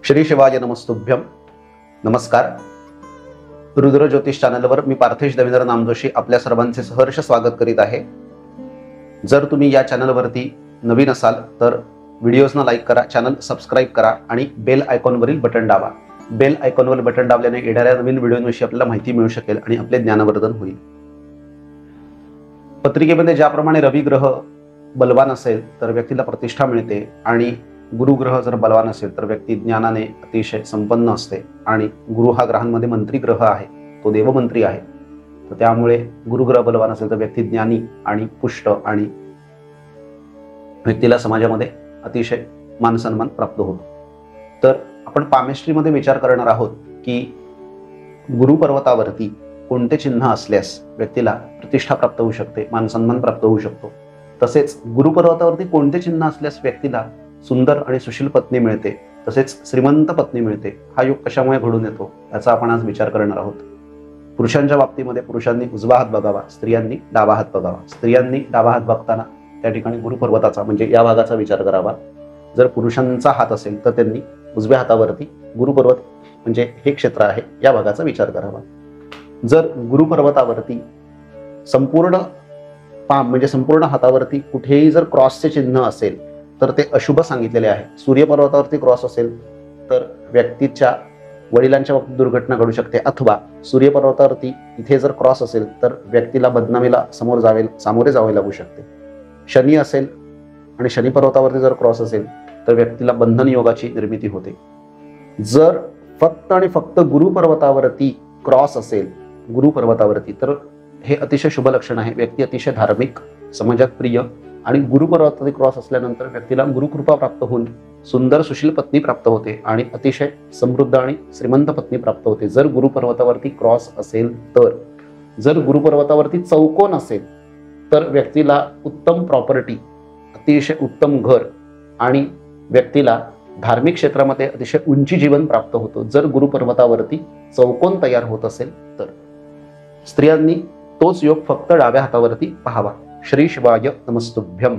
श्री शिवाय नमस्तुभ्यम. नमस्कार. रुद्र ज्योतिष चॅनलवर मी पार्थेश देवेंद्र नामजोशी आपल्या सर्वांचे सहर्ष स्वागत करीत आहे. जर तुम्ही या चॅनलवरती नवीन असाल तर व्हिडिओजना लाईक करा, चॅनल सबस्क्राईब करा आणि बेल आयकॉनवरील बटन दाबा. बेल आयकॉनवर बटन दाबल्याने येणाऱ्या नवीन व्हिडिओंविषयी आपल्याला माहिती मिळू शकेल आणि आपले ज्ञानवर्धन होईल. पत्रिकेमध्ये ज्याप्रमाणे रवी ग्रह बलवान असेल तर व्यक्तीला प्रतिष्ठा मिळते आणि गुरु ग्रह जर बलवान असेल तर व्यक्ती ज्ञानाने अतिशय संपन्न असते आणि गुरु हा ग्रहांमध्ये मंत्री ग्रह आहे, तो देवमंत्री आहे. तर त्यामुळे गुरुग्रह बलवान असेल तर व्यक्ती ज्ञानी आणि पुष्ट आणि व्यक्तीला समाजामध्ये अतिशय मानसन्मान प्राप्त होतो. तर आपण पामेस्ट्रीमध्ये विचार करणार आहोत की गुरुपर्वतावरती कोणते चिन्ह असल्यास व्यक्तीला प्रतिष्ठा प्राप्त होऊ शकते, मानसन्मान प्राप्त होऊ शकतो. तसेच गुरुपर्वतावरती कोणते चिन्ह असल्यास व्यक्तीला सुंदर आणि सुशील पत्नी मिळते, तसेच श्रीमंत पत्नी मिळते. हा योग कशामुळे घडून येतो याचा आपण आज विचार करणार आहोत. पुरुषांच्या बाबतीमध्ये पुरुषांनी उजवा हात बघावा, स्त्रियांनी डावा हात बघावा. स्त्रियांनी डावा हात बघताना त्या ठिकाणी गुरुपर्वताचा म्हणजे या भागाचा विचार करावा. जर पुरुषांचा हात असेल तर त्यांनी उजव्या हातावरती गुरुपर्वत म्हणजे हे क्षेत्र आहे या भागाचा विचार करावा. जर गुरुपर्वतावरती संपूर्ण पाम म्हणजे संपूर्ण हातावरती कुठेही जर क्रॉसचे चिन्ह असेल तर ते अशुभ सांगितलेले आहे. सूर्यपर्वतावरती क्रॉस असेल तर व्यक्तीच्या वडिलांच्या बाबतीत दुर्घटना घडू शकते, अथवा सूर्यपर्वतावरती इथे जर क्रॉस असेल तर व्यक्तीला बदनामीला सामोरे जावे लागू शकते. शनी असेल आणि शनी पर्वतावरती जर क्रॉस असेल तर व्यक्तीला बंधन योगाची निर्मिती होते. जर फक्त आणि फक्त गुरुपर्वतावरती क्रॉस असेल गुरुपर्वतावरती तर हे अतिशय शुभ लक्षण आहे. व्यक्ती अतिशय धार्मिक, समाजात प्रिय आणि गुरुपर्वतावरती क्रॉस असल्यानंतर व्यक्तीला गुरुकृपा प्राप्त होऊन सुंदर सुशील पत्नी प्राप्त होते आणि अतिशय समृद्ध आणि श्रीमंत पत्नी प्राप्त होते. जर गुरुपर्वतावरती क्रॉस असेल तर, जर गुरुपर्वतावरती चौकोन असेल तर व्यक्तीला उत्तम प्रॉपर्टी, अतिशय उत्तम घर आणि व्यक्तीला धार्मिक क्षेत्रामध्ये अतिशय उंची जीवन प्राप्त होतो. जर गुरुपर्वतावरती चौकोन तयार होत असेल तर स्त्रियांनी तोच योग फक्त डाव्या हातावरती पाहावा. श्री शिवाय नमस्तुभ्यम.